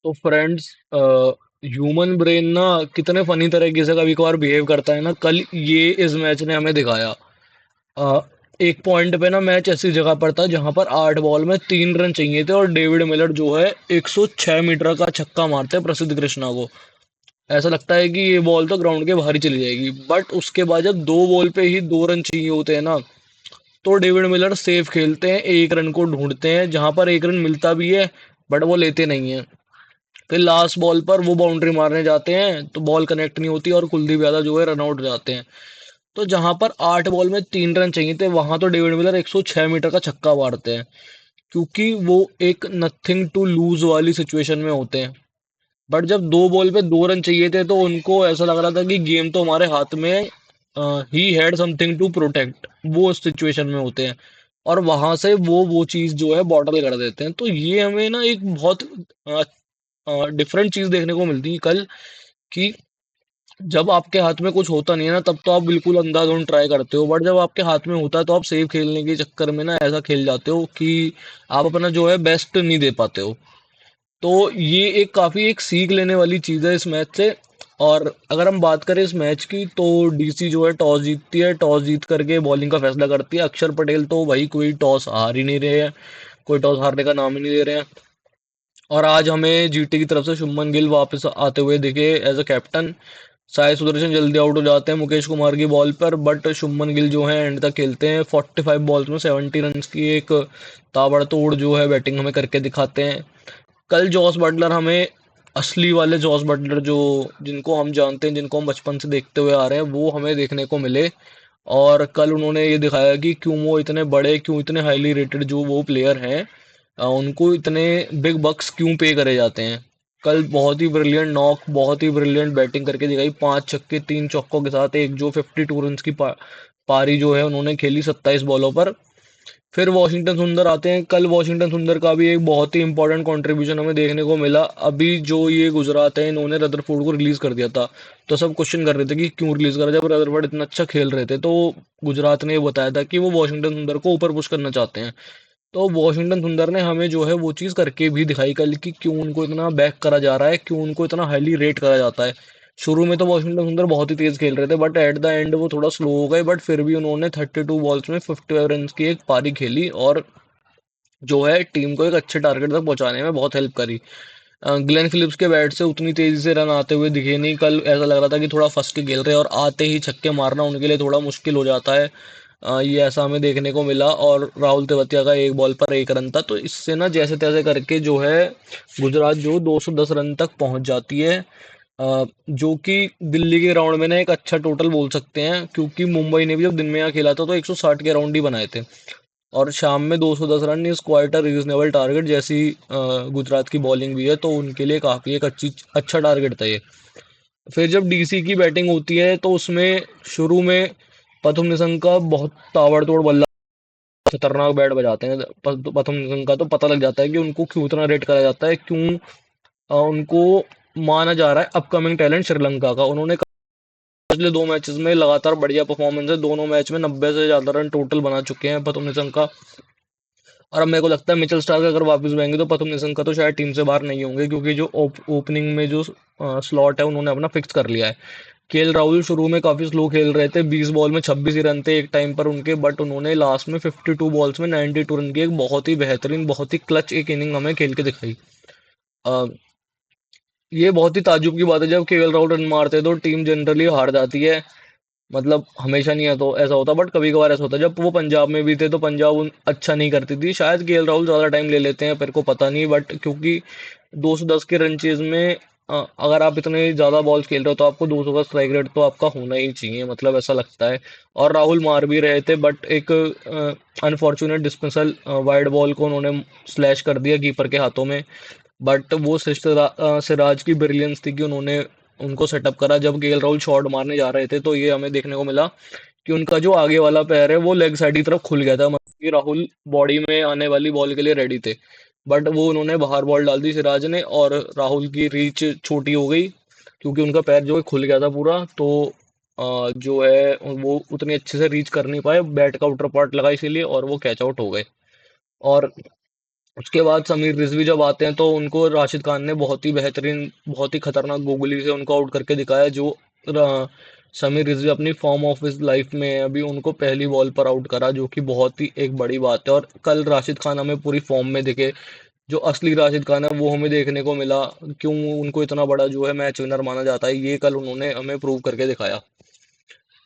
तो friends, human brain ना कितने फनी तरीके से कभी कभार बिहेव करता है ना। कल ये इस मैच ने हमें दिखाया। अ, एक पॉइंट पे ना मैच ऐसी जगह पर था जहां पर 8 बॉल में 3 रन चाहिए थे और डेविड मिलर जो है 106 मीटर का छक्का मारते हैं प्रसिद्ध कृष्णा को। ऐसा लगता है कि ये बॉल तो ग्राउंड के बाहर ही चली जाएगी, बट उसके बाद जब 2 बॉल पे ही 2 रन चाहिए होते हैं ना, तो डेविड मिलर सेफ खेलते हैं, 1 रन को ढूंढते हैं जहां पर 1 रन मिलता भी है, बट वो लेते नहीं है। फिर लास्ट बॉल पर वो बाउंड्री मारने जाते हैं तो बॉल कनेक्ट नहीं होती और कुलदीप यादव जो है रन आउट हो जाते हैं। तो जहां पर 8 बॉल में 3 रन चाहिए थे, वहां तो डेविड मिलर 106 मीटर का छक्का मारते हैं, क्योंकि वो एक नथिंग टू लूज वाली सिचुएशन में होते हैं। बट जब 2 बॉल पे 2 रन चाहिए थे तो उनको ऐसा लग रहा था कि गेम तो हमारे हाथ में है, he had something to protect, वो उस सिचुएशन में होते हैं। और वहां से वो चीज जो है बॉटल कर देते हैं। तो ये हमें ना एक बहुत डिफरेंट चीज देखने को मिलती है कल, कि जब आपके हाथ में कुछ होता नहीं है ना, तब तो आप बिल्कुल अंधाधुंध ट्राई करते हो, बट जब आपके हाथ में होता है तो आप सेफ खेलने के चक्कर में ना ऐसा खेल जाते हो कि आप अपना जो है बेस्ट नहीं दे पाते हो। तो ये एक काफी एक सीख लेने वाली चीज है इस मैच से। और अगर हम बात करें इस मैच की, तो डीसी जो है टॉस जीतती है, टॉस जीत करके बॉलिंग का फैसला करती है। अक्षर पटेल तो भाई कोई टॉस हार ही नहीं रहे हैं, कोई टॉस हारने का नाम ही नहीं ले रहे हैं। और आज हमें जीटी की तरफ से शुभमन गिल वापस आते हुए दिखे as a captain. Sai Sudharsan जल्दी आउट हो जाते हैं मुकेश कुमार की बॉल पर, बट शुभमन गिल जो है एंड तक खेलते हैं। 45 बॉल्स में 70 रन की एक ताबड़तोड़ जो है बैटिंग हमें करके दिखाते हैं। कल जॉस बटलर हमें असली वाले जॉस बटलर, जो जिनको हम जानते हैं, जिनको हम बचपन से देखते हुए आ रहे हैं, वो हमें देखने को मिले। और कल उन्होंने ये दिखाया कि क्यों वो इतने बड़े, क्यों इतने हाईली रेटेड जो वो प्लेयर हैं, उनको इतने बिग बक्स क्यों पे करे जाते हैं। कल बहुत ही ब्रिलियंट नॉक, बहुत ही ब्रिलियंट बैटिंग करके दिखाई। 5 छक्के 3 चौकों के साथ एक जो 52 रन की पारी जो है उन्होंने खेली 27 बॉलों पर। फिर वॉशिंगटन सुंदर आते हैं। कल वॉशिंगटन सुंदर का भी एक बहुत ही इंपॉर्टेंट कंट्रीब्यूशन हमें देखने को मिला। अभी जो ये गुजरात है, इन्होंने रदरफोर्ड को रिलीज कर दिया था, तो सब क्वेश्चन कर रहे थे कि क्यों रिलीज करा जब रदरफोर्ड इतना अच्छा खेल रहे थे। तो गुजरात ने ये बताया था कि वो वॉशिंगटन सुंदर को ऊपर पुश करना चाहते हैं। तो वॉशिंगटन सुंदर ने हमें जो है वो चीज करके भी दिखाई कल, कि क्यों उनको इतना बैक करा जा रहा है, क्यों उनको इतना हाईली रेट करा जाता है। शुरू में तो वॉशिंगटन सुंदर बहुत ही तेज खेल रहे थे, बट एट द एंड वो थोड़ा स्लो हो गए, बट फिर भी उन्होंने 32 बॉल्स में 55 रन की एक पारी खेली और जो है टीम को एक अच्छे टारगेट तक पहुंचाने में बहुत हेल्प करी। ग्लेन फिलिप्स के बैट से उतनी तेजी से रन आते हुए दिखे नहीं कल। ऐसा लग रहा था कि थोड़ा फंस के खेल रहे हैं और आते ही छक्के मारना उनके लिए थोड़ा मुश्किल हो जाता है। ये ऐसा हमें देखने को मिला। और राहुल तेवतिया का 1 बॉल पर 1 रन था, तो इससे ना जैसे तैसे करके जो है गुजरात जो 210 रन तक पहुंच जाती है। जो कि दिल्ली के ग्राउंड में ना एक अच्छा टोटल बोल सकते हैं, क्योंकि मुंबई ने भी जब दिन में यहाँ खेला था तो 160 के राउंड ही बनाए थे। और शाम में 210 run is quite a reasonable target. जैसी गुजरात की बॉलिंग भी है तो उनके लिए काफी एक अच्छा टारगेट था ये। फिर जब डीसी की बैटिंग होती है तो उसमें शुरू में प्रथम निशंका बहुत ताबड़तोड़ बल्ला, खतरनाक बैट बजाते हैं। प्रथम निशंका तो पता लग जाता है कि उनको क्यों इतना रेट करा जाता है, क्यों उनको माना जा रहा है अपकमिंग टैलेंट श्रीलंका का। उन्होंने पिछले 2 मैचेस में लगातार बढ़िया परफॉर्मेंस है, दोनों मैच में 90 से ज्यादा रन टोटल बना चुके हैं प्रथम निशंका। और अब मेरे को लगता है मिचेल स्टार्क अगर वापस आएंगे तो प्रथम निशंका तो शायद टीम से बाहर नहीं होंगे, क्योंकि जो ओपनिंग में जो स्लॉट है उन्होंने अपना फिक्स कर लिया है। केएल राहुल शुरू में काफी स्लो खेल रहे थे, 20 बॉल में 26 ही रन थे एक टाइम पर उनके, बट उन्होंने लास्ट में 52 बॉल्स में 92 रन की एक बहुत ही बेहतरीन, बहुत ही क्लच एक इनिंग हमें खेल के दिखाई। अ, ये बहुत ही ताज्जुब की बात है, जब केएल राहुल रन मारते हैं तो टीम जनरली हार जाती है। मतलब हमेशा नहीं है तो ऐसा होता, बट कभी कभार ऐसा होता है। जब वो पंजाब में भी थे तो पंजाब अच्छा नहीं करती थी, शायद केएल राहुल ज्यादा टाइम ले लेते हैं, मेरे को पता नहीं, बट क्योंकि 210 के रन चेज में अगर आप इतने ज्यादा बॉल्स खेल रहे हो तो आपको 200 का स्ट्राइक रेट तो आपका होना ही चाहिए, मतलब ऐसा लगता है। और राहुल मार भी रहे थे, बट एक अनफॉर्चुनेट डिस्मिसल, वाइड बॉल को उन्होंने स्लैश कर दिया कीपर के हाथों में। बट वो सिराज की ब्रिलियंस थी कि उन्होंने उनको सेटअप करा। जब केएल राहुल शॉट मारने जा रहे थे तो ये हमें देखने को मिला कि उनका जो आगे वाला पैर है वो लेग साइड की तरफ खुल गया था, मतलब कि राहुल बॉडी में आने वाली बॉल के लिए रेडी थे, बट वो उन्होंने बाहर बॉल डाल दी सिराज ने, और राहुल की रीच छोटी हो गई क्योंकि उनका पैर जो है खुल गया था पूरा। तो जो है वो उतनी अच्छे से रीच कर नहीं पाए, बैट का आउटर पार्ट लगा इसीलिए, और वो कैच आउट हो गए। और उसके बाद समीर रिजवी जब आते हैं तो उनको राशिद खान ने बहुत ही बेहतरीन, बहुत ही खतरनाक गोगली से उनको आउट करके दिखाया। जो समीर रिजवी अपनी फॉर्म ऑफ हिज लाइफ में है, अभी उनको पहली बॉल पर आउट करा, जो कि बहुत ही एक बड़ी बात है। और कल राशिद खान हमें पूरी फॉर्म में दिखे, जो असली राशिद खान है वो हमें देखने को मिला। क्यों उनको इतना बड़ा जो है मैच विनर माना जाता है, ये कल उन्होंने हमें प्रूव करके दिखाया।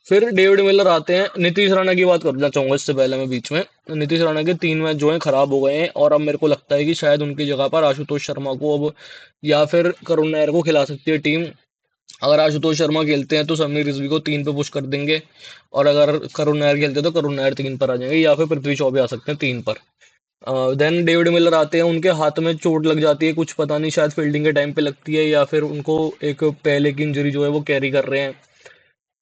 फिर डेविड मिलर आते हैं। नीतीश राणा की बात करना चाहूंगा इससे पहले मैं बीच में। नीतीश राणा के 3 मैच जो हैं खराब हो गए हैं, और अब मेरे को लगता है कि शायद उनकी जगह पर आशुतोष शर्मा को अब, या फिर करुण नायर को खिला सकती है टीम। अगर आशुतोष शर्मा खेलते हैं तो समीर रिजवी को 3 पे पुश कर देंगे, और अगर करुण नायर खेलते हैं तो करुण नायर 3 पर आ जाएंगे, या फिर पृथ्वी शॉ भी आ सकते हैं 3 पर। देन डेविड मिलर आते हैं, उनके हाथ में चोट लग जाती है कुछ, पता नहीं शायद फील्डिंग के टाइम पे लगती है, या फिर उनको एक पहले की इंजरी जो है वो कैरी कर रहे हैं।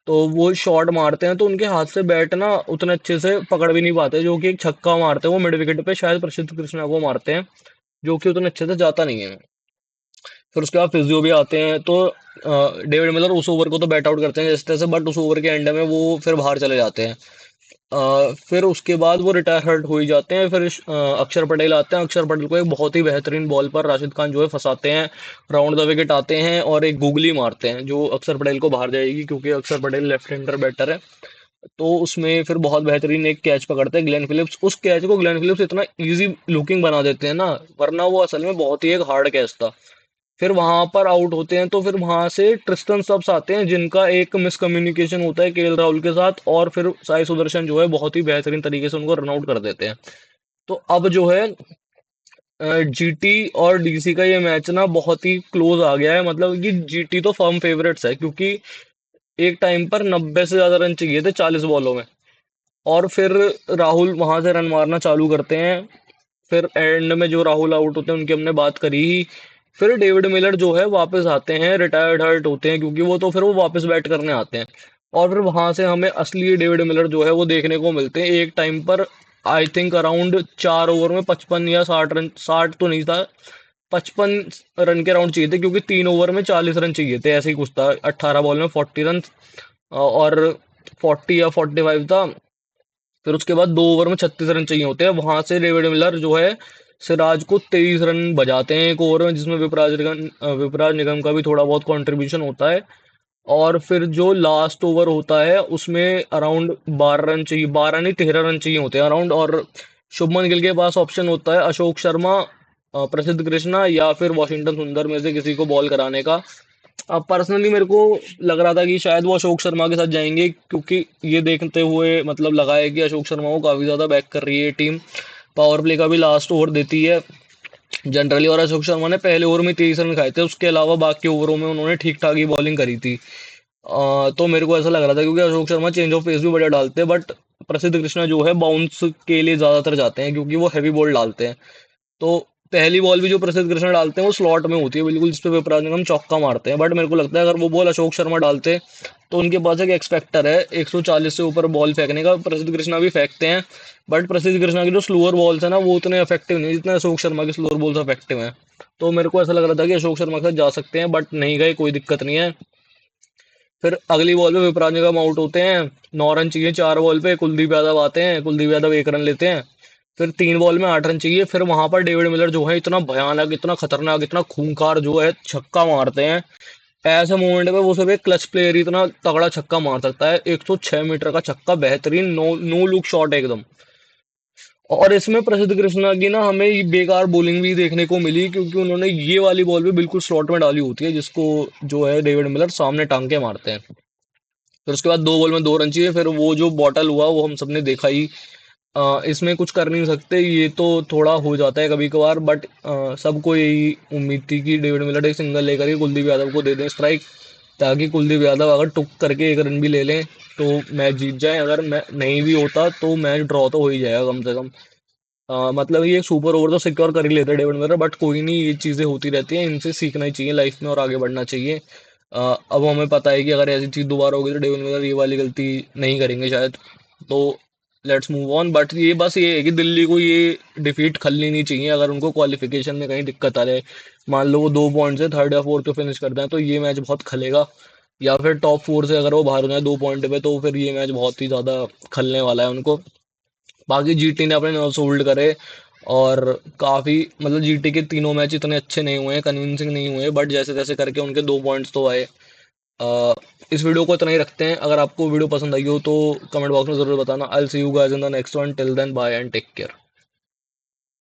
तो वो शॉट मारते हैं तो उनके हाथ से बैट ना उतने अच्छे से पकड़ भी नहीं पाते, जो कि एक छक्का मारते हैं वो मिड विकेट पे शायद प्रसिद्ध कृष्णा को मारते हैं, जो कि उतने अच्छे से जाता नहीं है। फिर उसके बाद फिजियो भी आते हैं, तो डेविड मिलर उस ओवर को तो बैट आउट करते हैं जैसे तैसे, बट उस ओवर के एंड में वो फिर बाहर चले जाते हैं। फिर उसके बाद वो रिटायर हर्ट हो ही जाते हैं। फिर अक्षर पटेल आते हैं। अक्षर पटेल को एक बहुत ही बेहतरीन बॉल पर राशिद खान जो है फंसाते हैं, राउंड द विकेट आते हैं और एक गूगली मारते हैं जो अक्षर पटेल को बाहर जाएगी, क्योंकि अक्षर पटेल लेफ्ट हैंडर बैटर है। तो उसमें फिर बहुत बेहतरीन एक कैच पकड़ते हैं ग्लेन फिलिप्स। उस कैच को ग्लेन फिलिप्स इतना इजी लुकिंग बना देते हैं ना, वरना वो असल में बहुत ही एक हार्ड कैच था। फिर वहां पर आउट होते हैं, तो फिर वहां से ट्रिस्टन स्टब्स आते हैं, जिनका एक मिसकम्युनिकेशन होता है केएल राहुल के साथ, और फिर साई सुदर्शन जो है बहुत ही बेहतरीन तरीके से उनको रन आउट कर देते हैं। तो अब जो है जीटी और डीसी का ये मैच ना बहुत ही क्लोज आ गया है। मतलब कि जीटी तो फर्म फेवरेट्स है, क्योंकि एक टाइम पर 90 से ज्यादा रन चाहिए थे 40 बॉलों में, और फिर राहुल वहां से रन मारना चालू करते हैं। फिर एंड में जो राहुल आउट होते हैं उनकी हमने बात करी ही। फिर डेविड मिलर जो है वापस आते हैं, रिटायर्ड हर्ट होते हैं, क्योंकि वो तो फिर वो वापस बैट करने आते हैं। और फिर वहां से हमें असली डेविड मिलर जो है वो देखने को मिलते हैं। एक टाइम पर आई थिंक अराउंड 4 ओवर में 55 या 60 रन, 60 तो नहीं था, 55 रन के राउंड चाहिए थे, क्योंकि 3 ओवर में 40 रन चाहिए थे, ऐसे ही कुछ था। 18 बॉल में 40 रन, और 40 या 45 था। फिर उसके बाद 2 ओवर में 36 रन चाहिए होते हैं। वहां से डेविड मिलर जो है सिराज को 23 रन बजाते हैं एक ओवर में, जिसमें विपराज निगम का भी थोड़ा बहुत कंट्रीब्यूशन होता है। और फिर जो लास्ट ओवर होता है उसमें अराउंड 12 रन चाहिए, 12 नहीं 13 रन चाहिए होते हैं अराउंड। और शुभमन गिल के पास ऑप्शन होता है अशोक शर्मा, प्रसिद्ध कृष्णा, या फिर वॉशिंगटन सुंदर में से किसी को बॉल कराने का। अब पर्सनली मेरे को लग रहा था कि शायद वो अशोक शर्मा के साथ जाएंगे, क्योंकि ये देखते हुए मतलब लगा है कि अशोक शर्मा को काफी ज्यादा बैक कर रही है टीम। पावर प्ले का भी लास्ट ओवर देती है जनरली, और अशोक शर्मा ने पहले ओवर में 23 रन खाए थे, उसके अलावा बाकी ओवरों में उन्होंने ठीक ठाक ही बॉलिंग करी थी। तो मेरे को ऐसा लग रहा था, क्योंकि Ashok Sharma change of pace भी बढ़िया डालते हैं, बट प्रसिद्ध कृष्णा जो है बाउंस के लिए ज्यादातर जाते हैं, क्योंकि वो हैवी बॉल डालते हैं। तो पहली बॉल भी जो प्रसिद्ध कृष्णा डालते हैं वो स्लॉट में होती है बिल्कुल, जिसपे विपराज निगम चौका मारते हैं। बट मेरे को लगता है अगर वो बॉल अशोक शर्मा डालते तो उनके पास एक एक्सपेक्टर है 140 से ऊपर बॉल फेंकने का। प्रसिद्ध कृष्णा भी फेंकते हैं, बट प्रसिद्ध कृष्णा की जो स्लोअर बॉल्स है ना वो उतने इफेक्टिव नहीं जितने अशोक शर्मा की स्लोअर बॉल्स इफेक्टिव हैं। तो मेरे को ऐसा लग रहा था कि अशोक शर्मा के साथ जा सकते हैं, बट नहीं गए, कोई दिक्कत नहीं है। फिर अगली बॉल पे विपराज निगम आउट होते हैं। 9 रन चाहिए 4 बॉल पे, कुलदीप यादव आते हैं, कुलदीप यादव 1 रन लेते हैं। फिर 3 बॉल में 8 रन चाहिए। फिर वहां पर डेविड मिलर जो है इतना भयानक, इतना खतरनाक, इतना खूंखार जो है छक्का मारते हैं। ऐसे मोमेंट पे वो सिर्फ एक क्लच प्लेयर ही इतना तगड़ा छक्का मार सकता है। 106 मीटर का छक्का, बेहतरीन नो नो लुक शॉट एकदम। और इसमें प्रसिद्ध कृष्णा की ना हमें ये बेकार बॉलिंग भी देखने को मिली, क्योंकि उन्होंने ये वाली बॉल भी बिल्कुल स्लॉट में डाली होती है, जिसको जो है डेविड मिलर सामने टांग के मारते हैं। फिर उसके बाद 2 बॉल में 2 रन चाहिए। फिर वो जो बॉटल हुआ वो हम सबने देखा ही। इसमें कुछ कर नहीं सकते, ये तो थोड़ा हो जाता है कभी कभार, बट सबको यही उम्मीद थी कि डेविड मिलर एक सिंगल लेकर के कुलदीप यादव को दे दें स्ट्राइक, ताकि कुलदीप यादव अगर टुक करके 1 रन भी ले लें तो मैच जीत जाए। अगर नहीं भी होता तो मैच ड्रॉ तो हो ही जाएगा कम से कम। मतलब ये सुपर ओवर तो सिक्योर कर ही लेते हैं डेविड मिलर, बट कोई नहीं, ये चीजें होती रहती हैं, इनसे सीखना ही चाहिए लाइफ में और आगे बढ़ना चाहिए। अब हमें पता है कि अगर ऐसी चीज दोबारा होगी तो डेविड मिलर ये वाली गलती नहीं करेंगे शायद। तो लेट्स मूव ऑन। बट ये बस ये है कि दिल्ली को ये डिफीट खलनी नहीं चाहिए। अगर उनको क्वालिफिकेशन में कहीं दिक्कत आ रहा है, मान लो वो 2 पॉइंट से थर्ड या फोर्थ पे फिनिश करते हैं, तो ये मैच बहुत खलेगा। या फिर टॉप 4 से अगर वो बाहर हो जाए 2 पॉइंट पे, तो फिर ये मैच बहुत ही ज्यादा खलने वाला है उनको। बाकी जीटी ने अपने नर्व्स होल्ड करे, और काफ़ी मतलब जीटी के तीनों मैच इतने अच्छे नहीं हुए हैं, कन्विंसिंग नहीं हुए, बट जैसे तैसे करके उनके 2 पॉइंट्स तो आए। अ, इस वीडियो को इतना ही रखते हैं। अगर आपको वीडियो पसंद आई हो तो कमेंट बॉक्स में ज़रूर बताना। I will see you guys in the next one. Till then bye and take care.